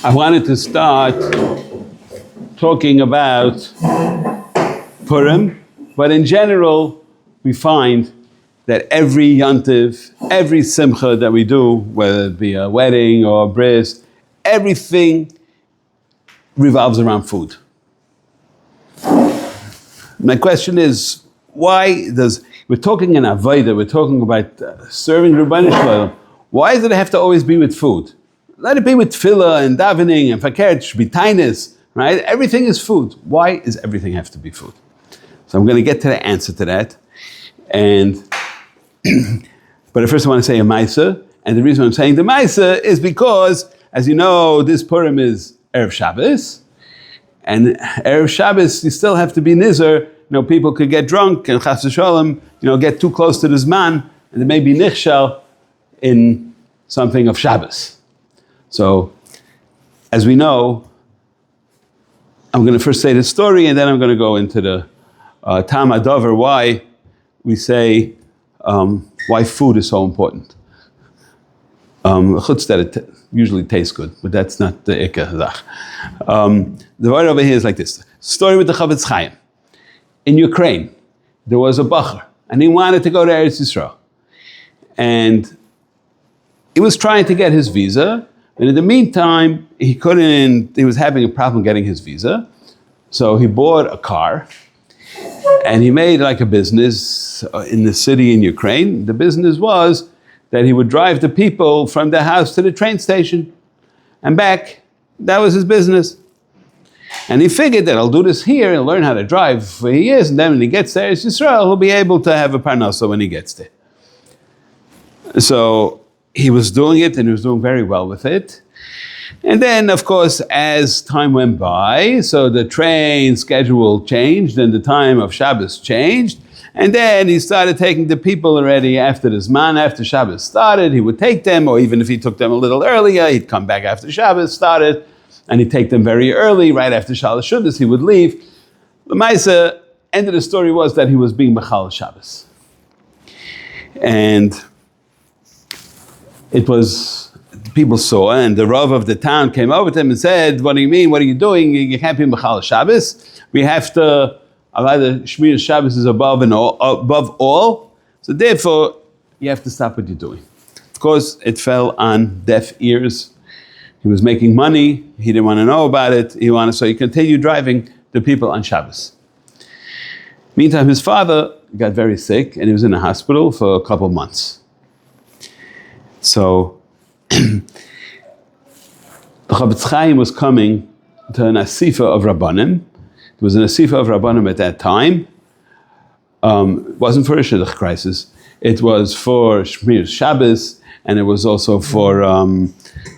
I wanted to start talking about Purim, but in general, we find that every Yantiv, every Simcha that we do, whether it be a wedding or a bris, everything revolves around food. My question is, we're talking in Avodah, we're talking about serving Rebbeinu Shalom, why does it have to always be with food? Let it be with tefillah and davening and fakir, it should be tainis, right? Everything is food. Why does everything have to be food? So I'm going to get to the answer to that. But first I want to say a Maisa, and the reason I'm saying the Maisa is because, as you know, this Purim is Erev Shabbos, and Erev Shabbos you still have to be Nizar. People could get drunk and Chas v'Sholom, get too close to the Zman, and there may be Nichshel in something of Shabbos. So, as we know, I'm going to first say the story, and then I'm going to go into the Tam Adover, why we say why food is so important. Chutz that it usually tastes good, but that's not the Ikka Zach. The word over here is like this. Story with the Chofetz Chaim. In Ukraine, there was a Bacher, and he wanted to go to Eretz Yisrael. And he was trying to get his visa, and in the meantime, he was having a problem getting his visa. So he bought a car, and he made like a business in the city in Ukraine. The business was that he would drive the people from their house to the train station and back. That was his business. And he figured that I'll do this here and learn how to drive for years, and then when he gets there, Eretz Yisrael, he'll be able to have a parnasa when he gets there. So he was doing it, and he was doing very well with it. And then, of course, as time went by, so the train schedule changed, and the time of Shabbos changed, and then he started taking the people already after the Zman, after Shabbos started, he would take them, or even if he took them a little earlier, he'd come back after Shabbos started, and he'd take them very early, right after Shalosh Shudas, he would leave. The Maisa, end of the story was that he was being Mechal Shabbos. And it was, people saw, and the Rav of the town came over to him and said, what do you mean, what are you doing? You can't be Mechal Shabbos. We have to, the Shmir Shabbos is above all, so therefore you have to stop what you're doing. Of course, it fell on deaf ears. He was making money, he didn't want to know about it, so he continued driving the people on Shabbos. Meantime, his father got very sick and he was in a hospital for a couple of months. So, the Chofetz Chaim was coming to an Asifa of Rabbanim. There was an Asifa of Rabbanim at that time. It wasn't for a Shidduch crisis, it was for Shmir Shabbos, and it was also for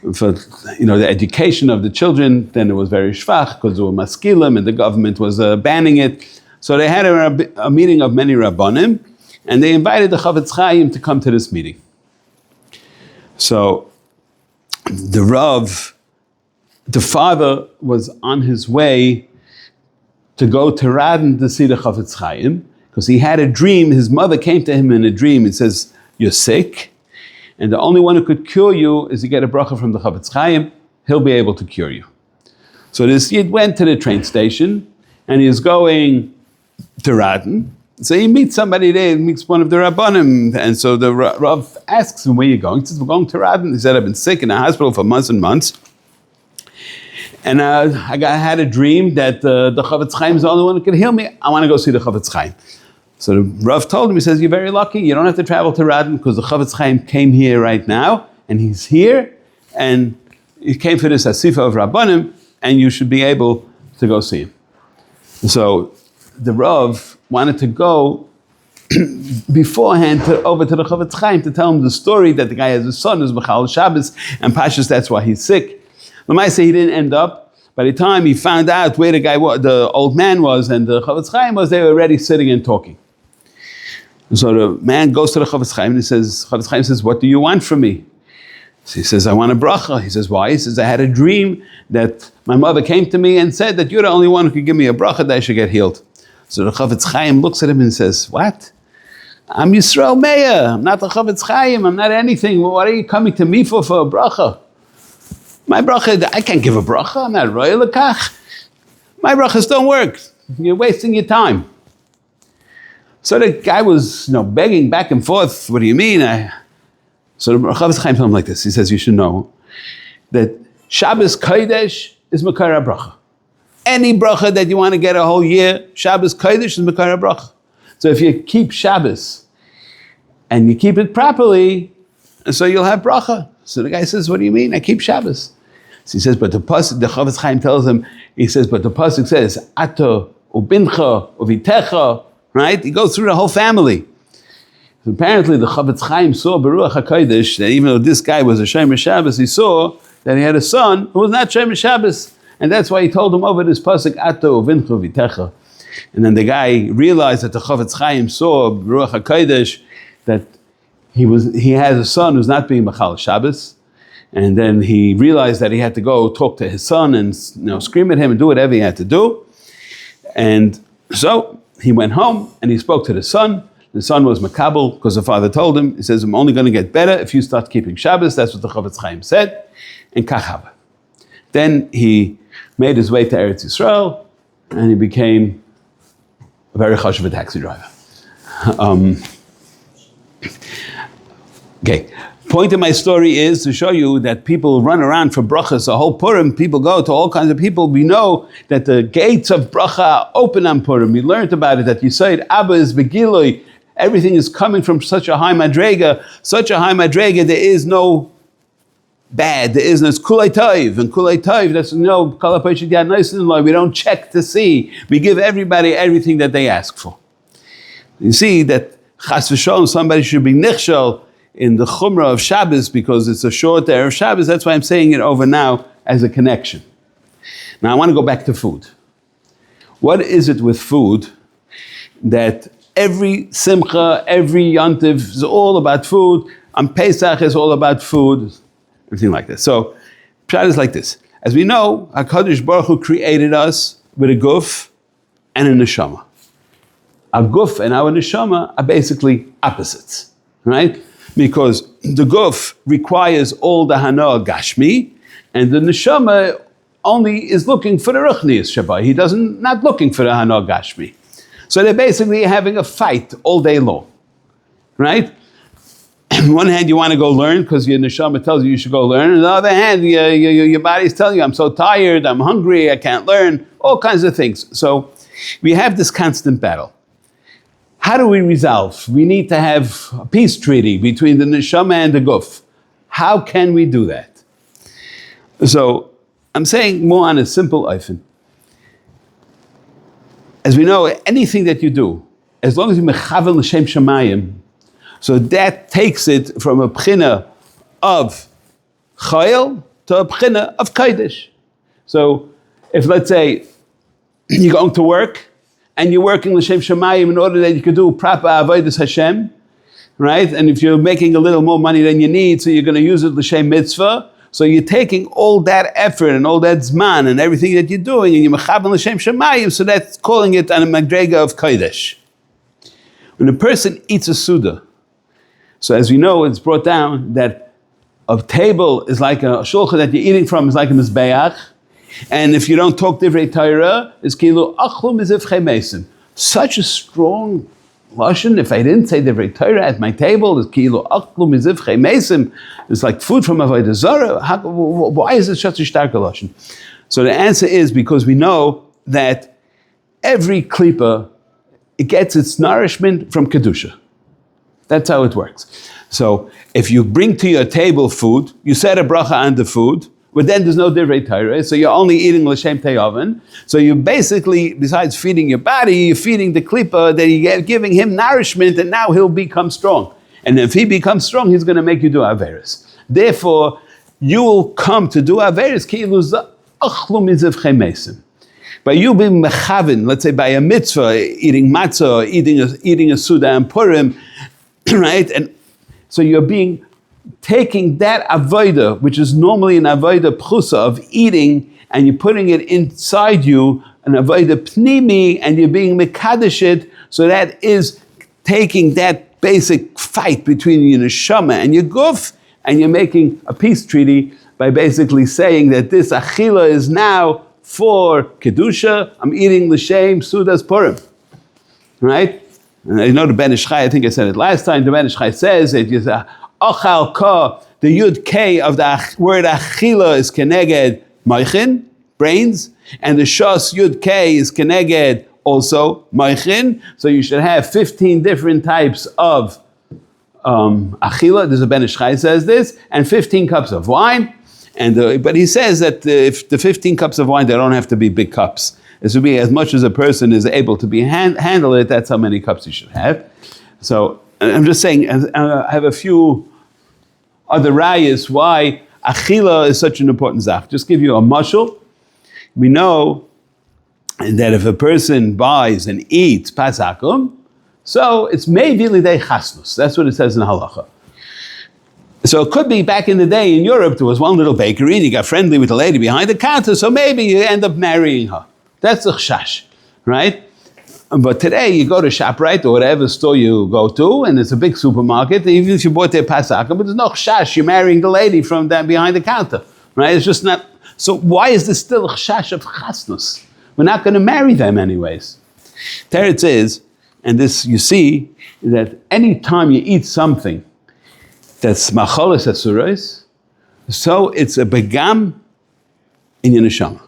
the education of the children. Then it was very shvach because there were maskilim and the government was banning it. So they had a meeting of many Rabbanim, and they invited the Chofetz Chaim to come to this meeting. So the Rav, the father, was on his way to go to Radin to see the Chofetz Chaim because he had a dream. His mother came to him in a dream and says, "You're sick, and the only one who could cure you is to get a bracha from the Chofetz Chaim. He'll be able to cure you." So this Yid went to the train station, and he is going to Radin. So he meets somebody there, he meets one of the Rabbanim, and so the Rav asks him, where are you going? He says, we're going to Radin. He said, I've been sick in the hospital for months and months, and I had a dream that the Chofetz Chaim is the only one who can heal me. I want to go see the Chofetz Chaim. So the Rav told him, he says, you're very lucky, you don't have to travel to Radin because the Chofetz Chaim came here right now, and he's here, and he came for this Asifa of Rabbanim, and you should be able to go see him. So the Rav wanted to go beforehand over to the Chofetz Chaim to tell him the story that the guy has a son who's Mechal Shabbos, and Pashas, that's why he's sick. L'maaseh, he didn't end up. By the time he found out where the old man was and the Chofetz Chaim was, they were already sitting and talking. So the man goes to the Chofetz Chaim and Chofetz Chaim says, what do you want from me? So he says, I want a bracha. He says, why? He says, I had a dream that my mother came to me and said that you're the only one who could give me a bracha that I should get healed. So the Chofetz Chaim looks at him and says, what? I'm Yisrael Meir, I'm not the Chofetz Chaim, I'm not anything. What are you coming to me for a bracha? My bracha, I can't give a bracha. I'm not royal lekach. My brachas don't work. You're wasting your time. So the guy was, begging back and forth. What do you mean? So the Chofetz Chaim told him like this. He says, you should know that Shabbos Kodesh is Makar bracha. Any bracha that you want to get a whole year, Shabbos Kodesh is Makar bracha. So if you keep Shabbos and you keep it properly, so you'll have bracha. So the guy says, what do you mean? I keep Shabbos. So he says, but the Chofetz Chaim tells him, he says, but the pasuk says, Ato, Ubincha, Uvitecha, right? He goes through the whole family. So apparently the Chofetz Chaim saw Baruch HaKodesh, that even though this guy was a Shomer Shabbos, he saw that he had a son who was not Shomer Shabbos. And that's why he told him over this pasuk, Ato, Ubincha, Uvitecha. And then the guy realized that the Chofetz Chaim saw Baruch HaKodesh, that he has a son who's not being Machal Shabbos. And then he realized that he had to go talk to his son and scream at him and do whatever he had to do. And so he went home and he spoke to the son. The son was makabel because the father told him, he says, I'm only going to get better if you start keeping Shabbos. That's what the Chofetz Chaim said. And kachava. Then he made his way to Eretz Yisrael and he became a very chashuv taxi driver. Okay. Point of my story is to show you that people run around for brachas. A whole Purim, people go to all kinds of people. We know that the gates of bracha are open on Purim. We learned about it, that you said Abba is begiloi. Everything is coming from such a high madrega. Such a high madrega, there is no bad. There is no kulei tov. And kulei tov, that's kol ha'poshet yad noisen lo. We don't check to see. We give everybody everything that they ask for. You see that chas v'sholom, somebody should be nichshol in the chumrah of Shabbos because it's a short Erev Shabbos. That's why I'm saying it over now as a connection. Now I want to go back to food. What is it with food that every simcha, every yontiv is all about food? On Pesach is all about food, everything like this. So pshat is like this. As we know, HaKadosh Baruch Hu created us with a guf and a neshama. Our guf and our neshama are basically opposites, right? Because the guf requires all the hana gashmi, and the neshama only is looking for the ruchnius shabbai. He not looking for the hana gashmi. So they're basically having a fight all day long, right? On one hand, you want to go learn because your neshama tells you should go learn. On the other hand, your body's telling you, I'm so tired, I'm hungry, I can't learn, all kinds of things. So we have this constant battle. How do we resolve? We need to have a peace treaty between the neshama and the guf. How can we do that? So I'm saying more on a simple oifen. As we know, anything that you do, as long as you mechavel l'shem shamayim, so that takes it from a bchina of chayil to a bchina of kodesh. So if, let's say, you're going to work, and you're working l'shem shamayim in order that you can do proper avodas Hashem, right? And if you're making a little more money than you need, so you're going to use it l'shem mitzvah, so you're taking all that effort and all that zman and everything that you're doing, and you're mechaben l'shem shamayim, so that's calling it an madrega of kodesh. When a person eats a suda, so as we know, it's brought down that a table is like a shulchan that you're eating from is like a mizbeach. And if you don't talk divrei Torah, it's kilu achlum mizivchei mesim. Such a strong lashon. If I didn't say divrei Torah at my table, it's kilu achlum mizivchei mesim. It's like food from avodah zarah. Why is it such a stark lashon? So the answer is because we know that every klipa, it gets its nourishment from kedusha. That's how it works. So if you bring to your table food, you set a bracha on the food. But then there's no divrei Torah, so you're only eating l'shem te'oven. So you basically, besides feeding your body, you're feeding the klipa, that you're giving him nourishment, and now he'll become strong. And if he becomes strong, he's going to make you do averis. Therefore, you will come to do averis ki'ilu achlu mizivchei mesim. By you being mechavin, let's say by a mitzvah, eating matzah, eating a suda and purim, right? And so you're taking that avodah, which is normally an avodah pchusa of eating, and you're putting it inside you, an avodah pnimi, and you're being mekadesh it. So that is taking that basic fight between your neshama and your guf, and you're making a peace treaty by basically saying that this achila is now for Kedusha. I'm eating l'shem Sudas Purim. Right? And you know the Ben Ish Chai, I think I said it last time, the Ben Ish Chai says that you say, Ochal Ka, the Yud K of the word achila is keneged moichin, brains, and the Shas Yud K is keneged also moichin. So you should have 15 different types of achila. There's a Ben Ish Chai says this, and 15 cups of wine. And but he says that if the 15 cups of wine, they don't have to be big cups. It should be as much as a person is able to be handle it. That's how many cups you should have. So I'm just saying, I have a few other rayas why achila is such an important zach. Just give you a mashal. We know that if a person buys and eats pasakum, so it's maybe lidei chasnus. That's what it says in halacha. So it could be back in the day in Europe, there was one little bakery and he got friendly with the lady behind the counter, so maybe you end up marrying her. That's a chash, right? But today you go to ShopRite or whatever store you go to, and it's a big supermarket, even if you bought their pasaka, but there's no chash, you're marrying the lady from that behind the counter, right? It's just not, so why is this still a chash of chasnus? We're not going to marry them anyways. Teretz is, and this you see, that any time you eat something that's macholes asurais, so it's a begam in your neshama.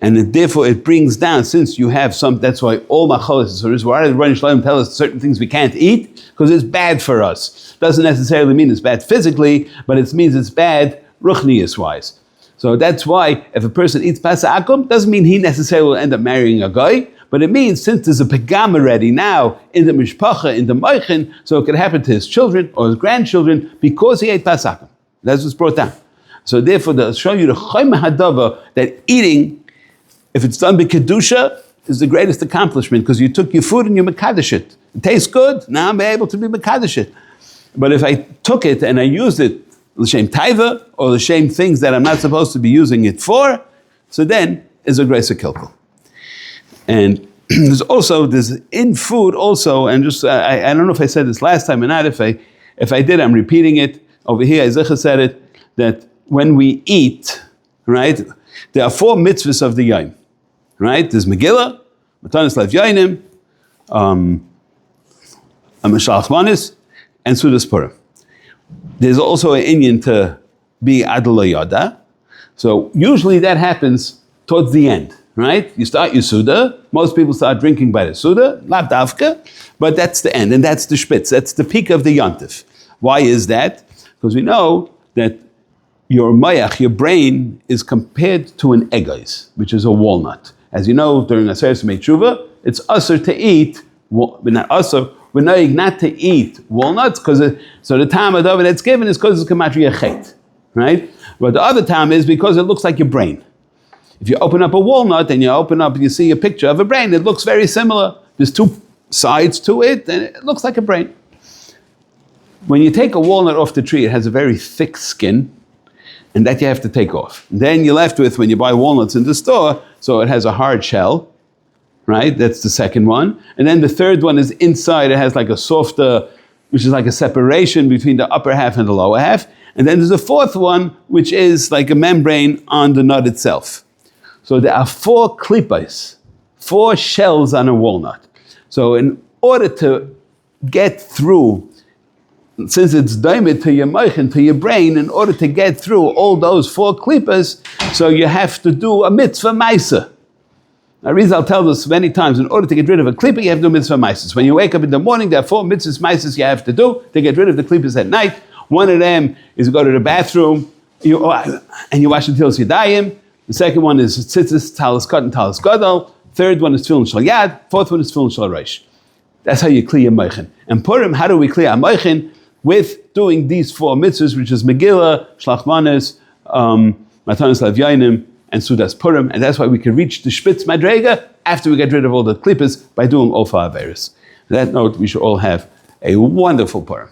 And therefore it brings down, since you have some, that's why all macholes asurais, why did Rebbeinu Shalom tell us certain things we can't eat? Because it's bad for us. Doesn't necessarily mean it's bad physically, but it means it's bad ruchnius wise. So that's why if a person eats pasakum, doesn't mean he necessarily will end up marrying a guy, but it means since there's a pegam already now in the mishpacha, in the moichin, so it could happen to his children or his grandchildren because he ate pasakum. That's what's brought down. So therefore, they'll show you the Chaim hadava that eating, if it's done by kedusha, is the greatest accomplishment because you took your food and you mekadesh it. It tastes good. Now I'm able to be mekadesh it. But if I took it and I used it l'shem taiva or l'shem things that I'm not supposed to be using it for, so then is a grace of kilkel. And there's in food also, and just I don't know if I said this last time or not. If I did, I'm repeating it over here. Isaiah said it, that when we eat, right, there are 4 mitzvahs of the yom, right? There's Megillah, Matanis Lev Yoinim, Amashach Manis, and Sudas Purim. There's also an inyan to be Adla Yada. So usually that happens towards the end. Right? You start your Suda. Most people start drinking by the Suda, lav davka, but that's the end, and that's the spitz. That's the peak of the yontif. Why is that? Because we know that your mayach, your brain, is compared to an egois, which is a walnut. As you know, during Aseret Mei Tshuva, it's usher to eat, but not usher, we're not to eat walnuts, so the time of that's given is because it's gematria chet, right? But the other time is because it looks like your brain. If you open up a walnut and you see a picture of a brain, it looks very similar. There's 2 sides to it, and it looks like a brain. When you take a walnut off the tree, it has a very thick skin, and that you have to take off. And then you're left with, when you buy walnuts in the store, so it has a hard shell, right? That's the second one. And then the third one is inside, it has like a softer, which is like a separation between the upper half and the lower half. And then there's a fourth one, which is like a membrane on the nut itself. So there are 4 klippas, 4 shells on a walnut. So in order to get through, since it's daimed to your moichin, to your brain, in order to get through all those 4 klippas, so you have to do a mitzvah maisa. Now Rizal tells us many times, in order to get rid of a klippa, you have to do mitzvah maisas. When you wake up in the morning, there are 4 mitzvah maisas you have to do to get rid of the klippas at night. One of them is to go to the bathroom, and you wash the tilas yadayim. The second one is tzitzis, talis kat, and talis gadol. Third one is tefillin shel yad. Fourth one is tefillin shel reish. That's how you clear moichin. And Purim, how do we clear our moichin? With doing these 4 mitzvahs, which is Megillah, Shlach Manos, Matanis Lev Yoinim, and Sudas Purim. And that's why we can reach the Spitz Madrega after we get rid of all the klippas by doing all 4 averos. On that note, we should all have a wonderful Purim.